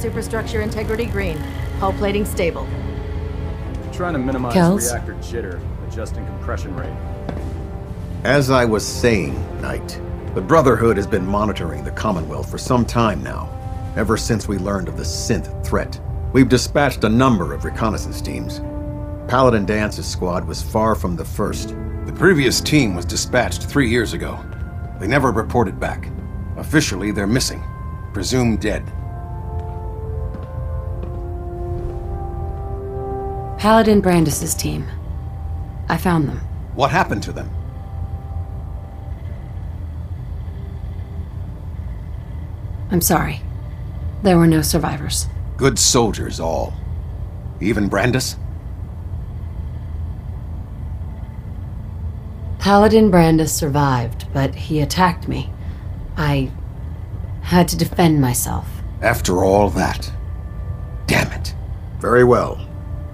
superstructure integrity green. Hull plating stable. Trying to minimize reactor jitter, adjusting compression rate. As I was saying, Knight, the Brotherhood has been monitoring the Commonwealth for some time now, ever since we learned of the synth threat. We've dispatched a number of reconnaissance teams. Paladin Danse's squad was far from the first. The previous team was dispatched 3 years ago. They never reported back. Officially, they're missing. Presumed dead. Paladin Brandis's team. I found them. What happened to them? I'm sorry. There were no survivors. Good soldiers, all. Even Brandis? Paladin Brandis survived, but he attacked me. I had to defend myself. After all that. Damn it. Very well.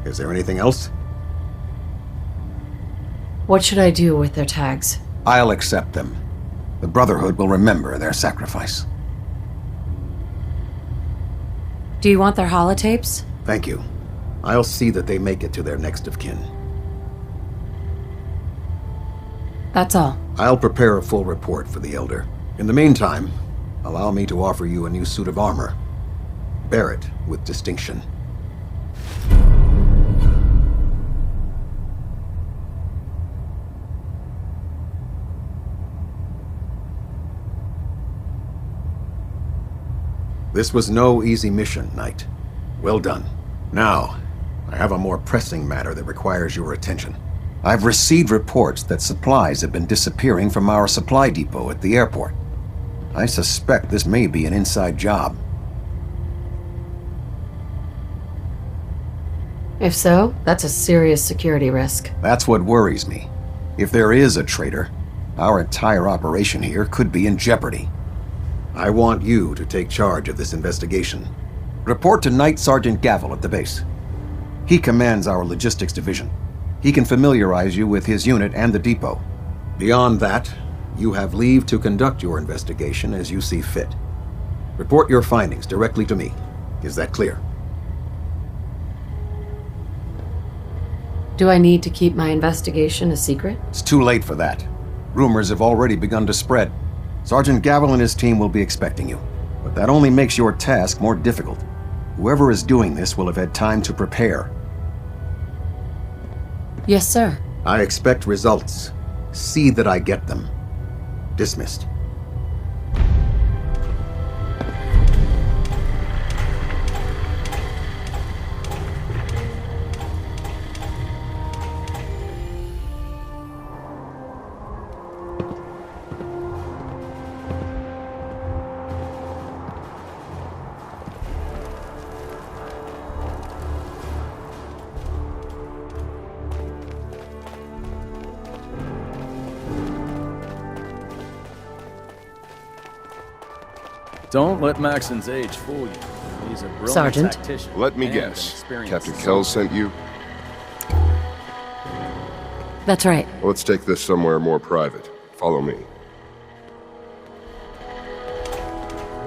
Is there anything else? What should I do with their tags? I'll accept them. The Brotherhood will remember their sacrifice. Do you want their holotapes? Thank you. I'll see that they make it to their next of kin. That's all. I'll prepare a full report for the Elder. In the meantime, allow me to offer you a new suit of armor. Bear it with distinction. This was no easy mission, Knight. Well done. Now, I have a more pressing matter that requires your attention. I've received reports that supplies have been disappearing from our supply depot at the airport. I suspect this may be an inside job. If so, that's a serious security risk. That's what worries me. If there is a traitor, our entire operation here could be in jeopardy. I want you to take charge of this investigation. Report to Knight Sergeant Gavel at the base. He commands our logistics division. He can familiarize you with his unit and the depot. Beyond that, you have leave to conduct your investigation as you see fit. Report your findings directly to me. Is that clear? Do I need to keep my investigation a secret? It's too late for that. Rumors have already begun to spread. Sergeant Gavel and his team will be expecting you. But that only makes your task more difficult. Whoever is doing this will have had time to prepare. Yes, sir. I expect results. See that I get them. Dismissed. Don't let Maxson's age fool you. He's a brilliant Sergeant. tactician. Let me and an guess. experienced Captain soldier. Kells sent you? That's right. Let's take this somewhere more private. Follow me.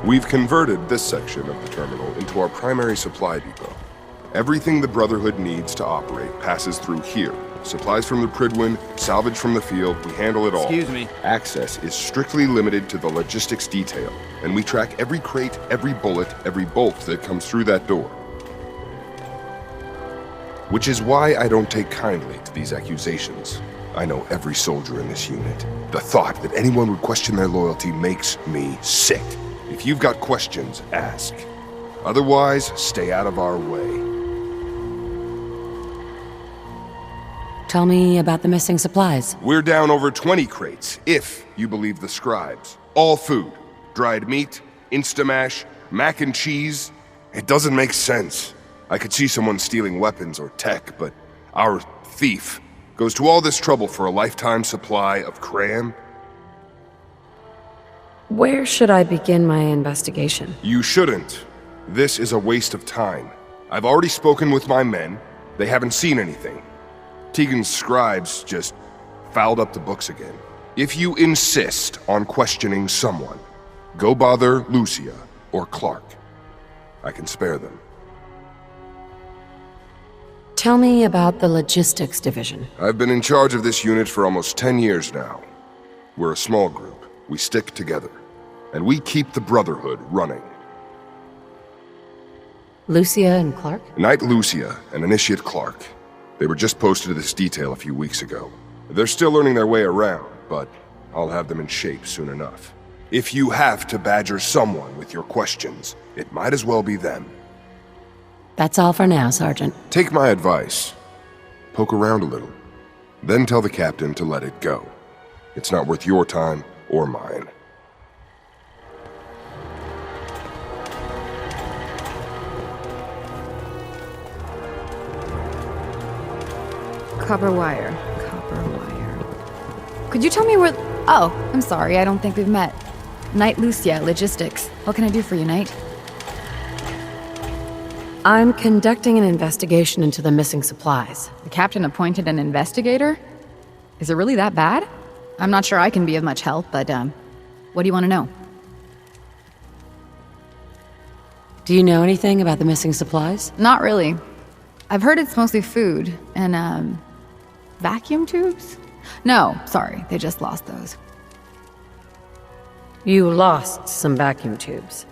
We've converted this section of the terminal into our primary supply depot. Everything the Brotherhood needs to operate passes through here. Supplies from the Pridwin, salvage from the field, we handle it all. Excuse me. Access is strictly limited to the logistics detail, and we track every crate, every bullet, every bolt that comes through that door. Which is why I don't take kindly to these accusations. I know every soldier in this unit. The thought that anyone would question their loyalty makes me sick. If you've got questions, ask. Otherwise, stay out of our way. Tell me about the missing supplies. We're down over 20 crates, if you believe the scribes. All food. Dried meat, Instamash, mac and cheese. It doesn't make sense. I could see someone stealing weapons or tech, but our thief goes to all this trouble for a lifetime supply of cram? Where should I begin my investigation? You shouldn't. This is a waste of time. I've already spoken with my men. They haven't seen anything. Tegan's scribes just fouled up the books again. If you insist on questioning someone, go bother Lucia or Clark. I can spare them. Tell me about the logistics division. I've been in charge of this unit for almost 10 years now. We're a small group. We stick together. And we keep the Brotherhood running. Lucia and Clark? Knight Lucia and Initiate Clark. They were just posted to this detail a few weeks ago. They're still learning their way around, but I'll have them in shape soon enough. If you have to badger someone with your questions, it might as well be them. That's all for now, Sergeant. Take my advice. Poke around a little. Then tell the captain to let it go. It's not worth your time or mine. Copper wire. Could you tell me where... Oh, I'm sorry, I don't think we've met. Knight Lucia, Logistics. What can I do for you, Knight? I'm conducting an investigation into the missing supplies. The captain appointed an investigator? Is it really that bad? I'm not sure I can be of much help, but, what do you want to know? Do you know anything about the missing supplies? Not really. I've heard it's mostly food and, vacuum tubes? No, sorry, they just lost those. You lost some vacuum tubes.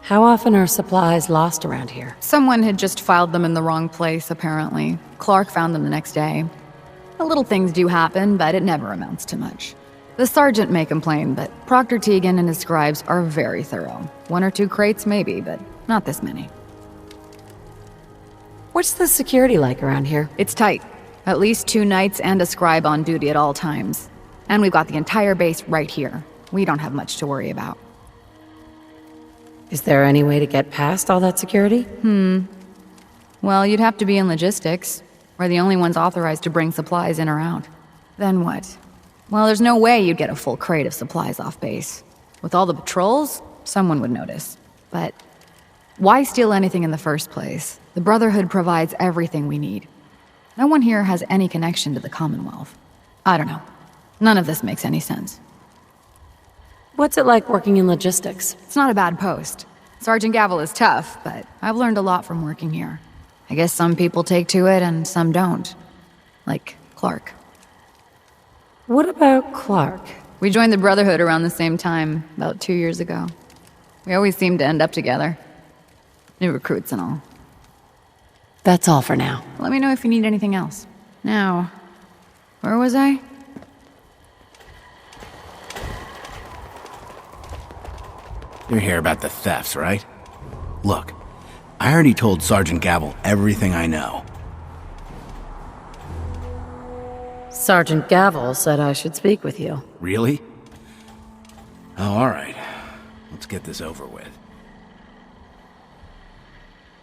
How often are supplies lost around here? Someone had just filed them in the wrong place, apparently. Clark found them the next day. The little things do happen, but it never amounts to much. The sergeant may complain, but Proctor Tegan and his scribes are very thorough. 1 or 2 crates maybe, but not this many. What's the security like around here? It's tight. At least 2 knights and a scribe on duty at all times. And we've got the entire base right here. We don't have much to worry about. Is there any way to get past all that security? Well, you'd have to be in logistics. We're the only ones authorized to bring supplies in or out. Then what? Well, there's no way you'd get a full crate of supplies off base. With all the patrols, someone would notice. But why steal anything in the first place? The Brotherhood provides everything we need. No one here has any connection to the Commonwealth. I don't know. None of this makes any sense. What's it like working in logistics? It's not a bad post. Sergeant Gavel is tough, but I've learned a lot from working here. I guess some people take to it and some don't. Like Clark. What about Clark? We joined the Brotherhood around the same time, about 2 years ago. We always seemed to end up together. New recruits and all. That's all for now. Let me know if you need anything else. Now, where was I? You're here about the thefts, right? Look, I already told Sergeant Gavel everything I know. Sergeant Gavel said I should speak with you. Really? Oh, all right. Let's get this over with.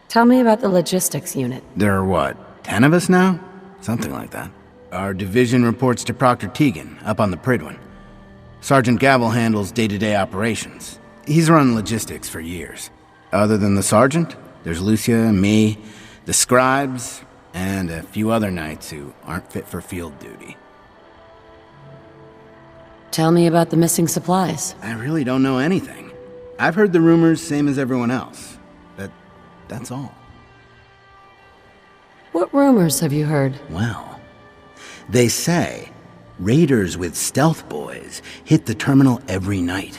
Tell me about the logistics unit. There are what, 10 of us now? Something like that. Our division reports to Proctor Tegan, up on the Pridwin. Sergeant Gavel handles day-to-day operations. He's run logistics for years. Other than the sergeant, there's Lucia, me, the scribes, and a few other knights who aren't fit for field duty. Tell me about the missing supplies. I really don't know anything. I've heard the rumors, same as everyone else. But that's all. What rumors have you heard? Well, they say raiders with stealth boys hit the terminal every night.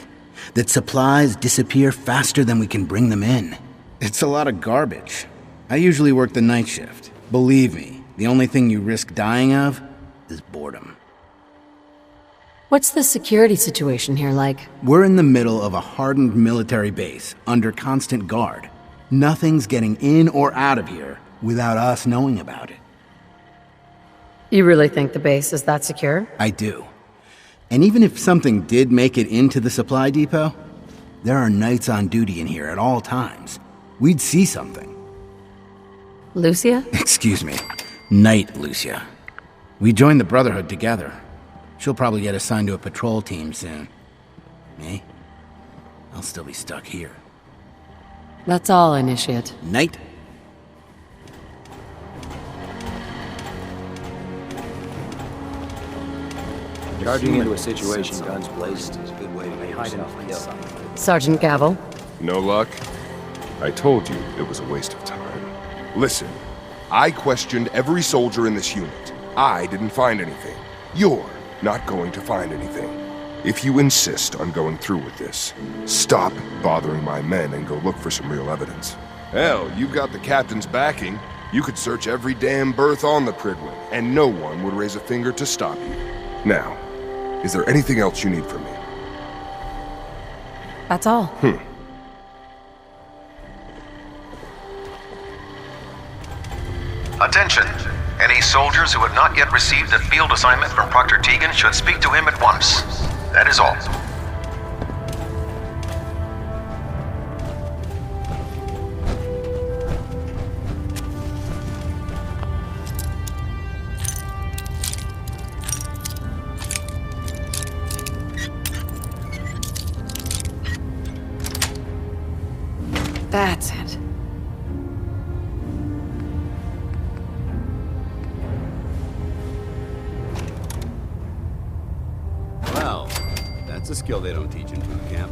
That supplies disappear faster than we can bring them in. It's a lot of garbage. I usually work the night shift. Believe me, the only thing you risk dying of is boredom. What's the security situation here like? We're in the middle of a hardened military base, under constant guard. Nothing's getting in or out of here without us knowing about it. You really think the base is that secure? I do. And even if something did make it into the supply depot, there are knights on duty in here at all times. We'd see something. Lucia? Excuse me. Knight Lucia. We joined the Brotherhood together. She'll probably get assigned to a patrol team soon. Me? I'll still be stuck here. That's all, Initiate. Knight? Charging into a situation, guns blazing, is a good way to make yourself kill. Sergeant Gavel? No luck? I told you it was a waste of time. Listen, I questioned every soldier in this unit. I didn't find anything. You're not going to find anything. If you insist on going through with this, stop bothering my men and go look for some real evidence. Hell, you've got the captain's backing. You could search every damn berth on the Pridwin, and no one would raise a finger to stop you. Now, is there anything else you need from me? That's all. Attention! Any soldiers who have not yet received a field assignment from Proctor Tegan should speak to him at once. That is all. That's it. Well, that's a skill they don't teach in boot camp.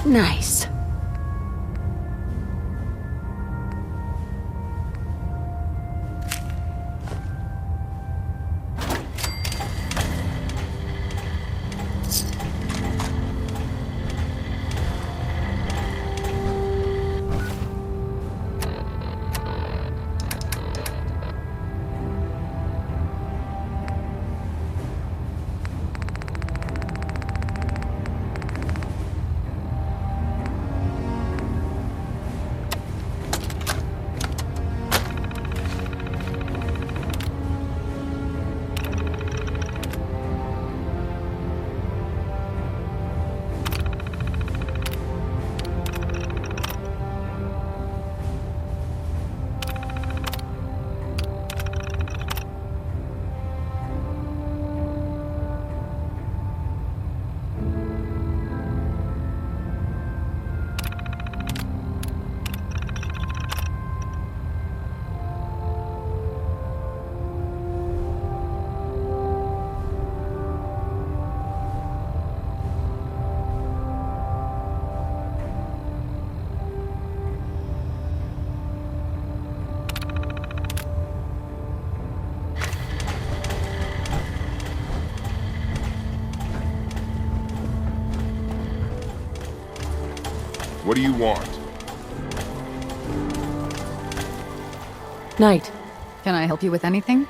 Nice. What do you want? Knight, Can I help you with anything?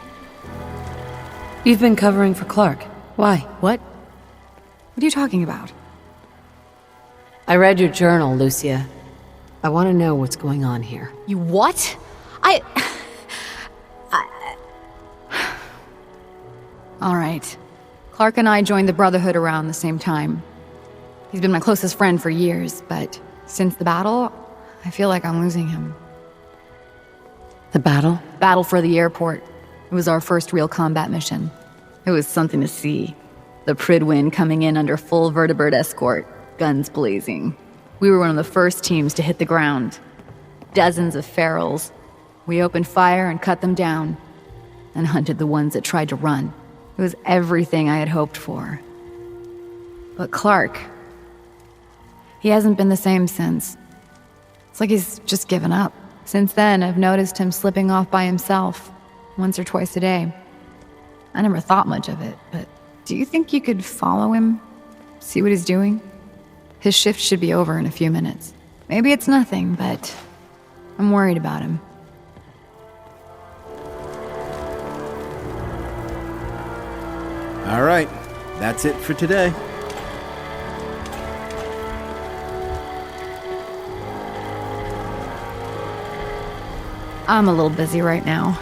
you've been covering for Clark. Why? What? What are you talking about? I read your journal, Lucia. I want to know what's going on here. You what? All right. Clark and I joined the Brotherhood around the same time. He's been my closest friend for years, but since the battle, I feel like I'm losing him. The battle? Battle for the airport. It was our first real combat mission. It was something to see. The Pridwin coming in under full vertibird escort, guns blazing. We were one of the first teams to hit the ground. Dozens of ferals. We opened fire and cut them down, and hunted the ones that tried to run. It was everything I had hoped for. But Clark, he hasn't been the same since. It's like he's just given up. Since then, I've noticed him slipping off by himself, once or twice a day. I never thought much of it, but do you think you could follow him? See what he's doing? His shift should be over in a few minutes. Maybe it's nothing, but I'm worried about him. All right, that's it for today. I'm a little busy right now.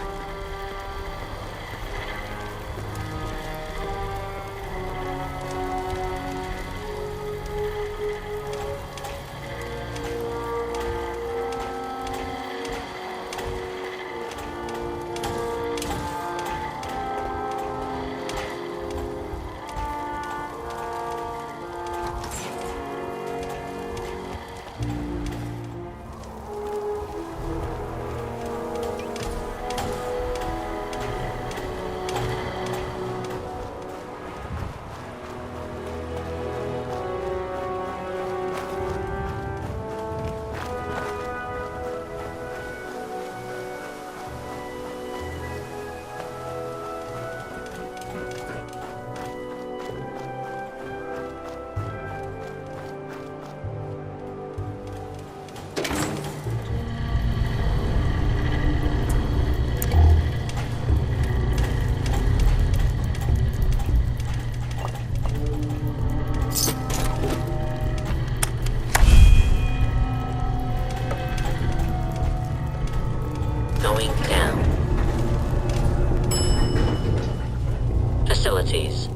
Going down. Facilities.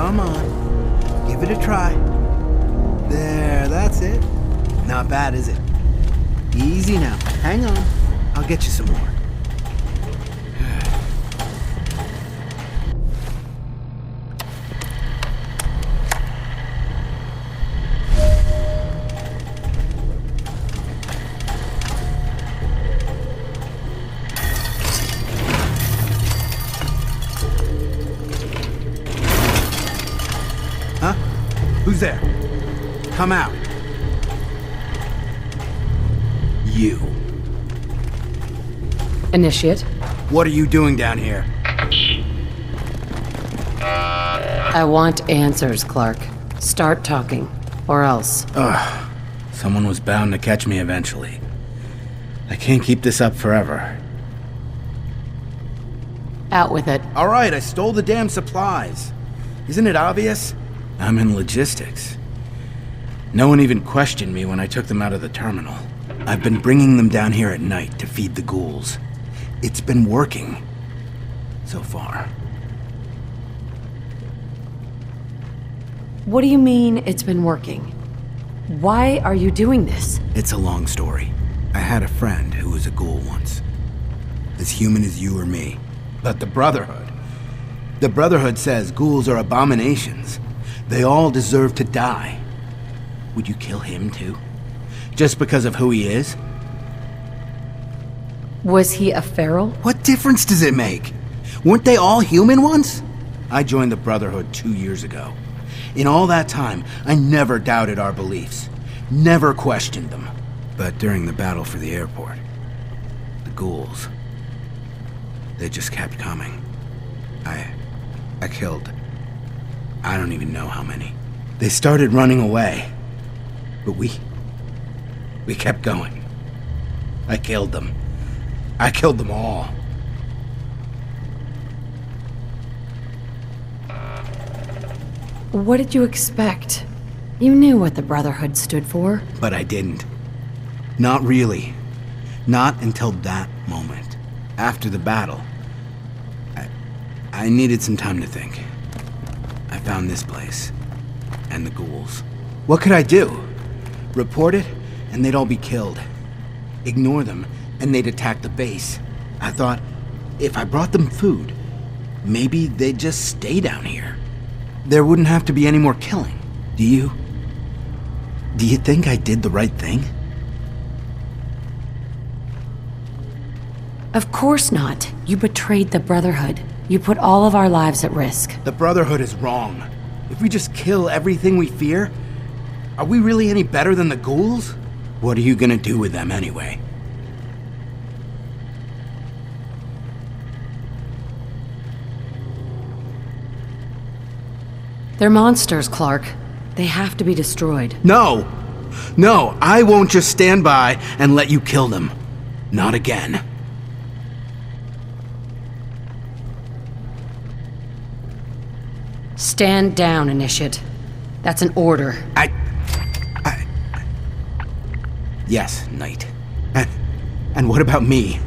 Come on. Give it a try. There, that's it. Not bad, is it? Easy now. Hang on. I'll get you some more. Huh? Who's there? Come out. You. Initiate. What are you doing down here? I want answers, Clark. Start talking, or else. Ugh. Someone was bound to catch me eventually. I can't keep this up forever. Out with it. All right, I stole the damn supplies. Isn't it obvious? I'm in logistics. No one even questioned me when I took them out of the terminal. I've been bringing them down here at night to feed the ghouls. It's been working. So far. What do you mean it's been working? Why are you doing this? It's a long story. I had a friend who was a ghoul once. As human as you or me. But the Brotherhood says ghouls are abominations. They all deserve to die. Would you kill him too? Just because of who he is? Was he a feral? What difference does it make? Weren't they all human once? I joined the Brotherhood 2 years ago. In all that time, I never doubted our beliefs. Never questioned them. But during the battle for the airport, the ghouls, they just kept coming. I killed, I don't even know how many. They started running away. But we kept going. I killed them. I killed them all. What did you expect? You knew what the Brotherhood stood for. But I didn't. Not really. Not until that moment. After the battle. I needed some time to think. I found this place. And the ghouls. What could I do? Report it, and they'd all be killed. Ignore them, and they'd attack the base. I thought, if I brought them food, maybe they'd just stay down here. There wouldn't have to be any more killing. Do you think I did the right thing? Of course not. You betrayed the Brotherhood. You put all of our lives at risk. The Brotherhood is wrong. If we just kill everything we fear, are we really any better than the ghouls? What are you gonna do with them anyway? They're monsters, Clark. They have to be destroyed. No! No, I won't just stand by and let you kill them. Not again. Stand down, Initiate. That's an order. Yes, Knight. And what about me?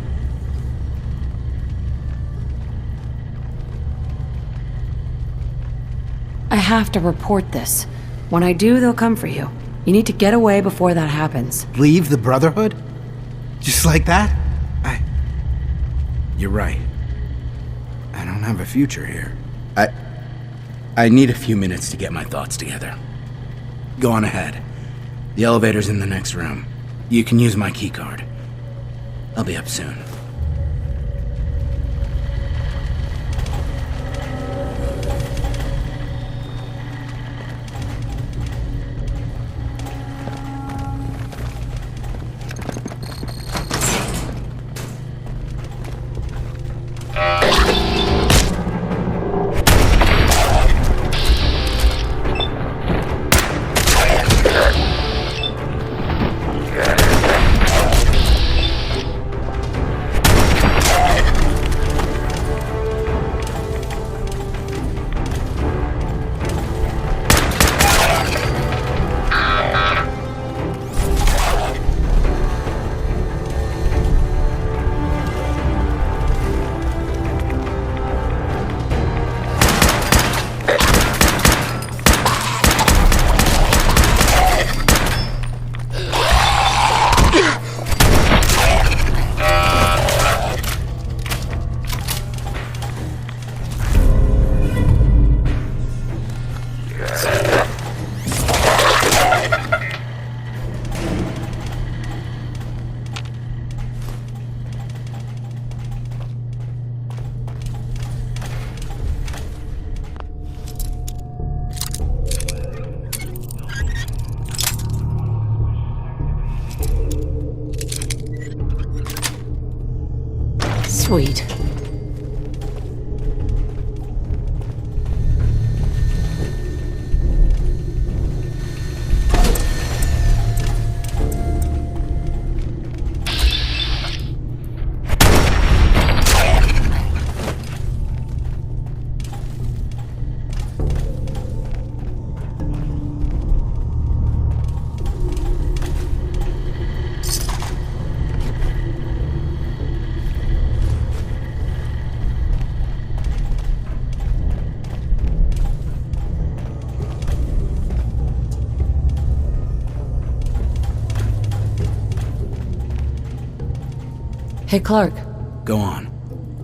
I have to report this. When I do, they'll come for you. You need to get away before that happens. Leave the Brotherhood? Just like that? You're right. I don't have a future here. I need a few minutes to get my thoughts together. Go on ahead. The elevator's in the next room. You can use my keycard. I'll be up soon. Sweet. Hey, Clark. Go on.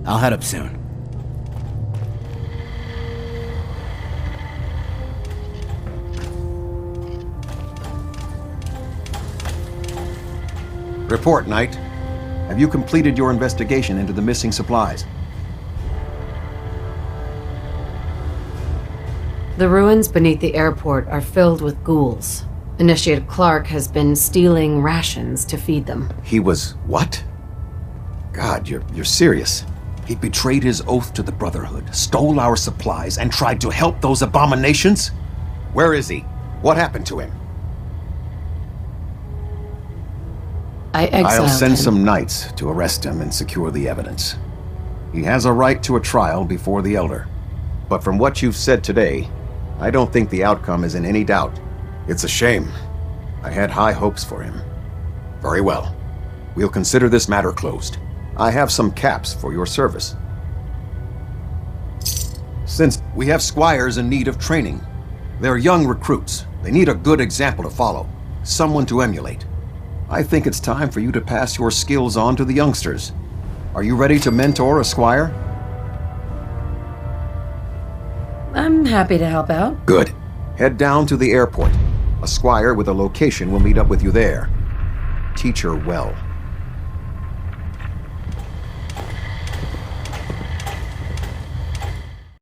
I'll head up soon. Report, Knight. Have you completed your investigation into the missing supplies? The ruins beneath the airport are filled with ghouls. Initiate Clark has been stealing rations to feed them. He was what? God, you're serious. He betrayed his oath to the Brotherhood, stole our supplies, and tried to help those abominations? Where is he? What happened to him? I exiled I'll send him. some knights to arrest him and secure the evidence. He has a right to a trial before the Elder. But from what you've said today, I don't think the outcome is in any doubt. It's a shame. I had high hopes for him. Very well. We'll consider this matter closed. I have some caps for your service. Since we have squires in need of training, they're young recruits. They need a good example to follow, someone to emulate. I think it's time for you to pass your skills on to the youngsters. Are you ready to mentor a squire? I'm happy to help out. Good. Head down to the airport. A squire with a location will meet up with you there. Teach her well.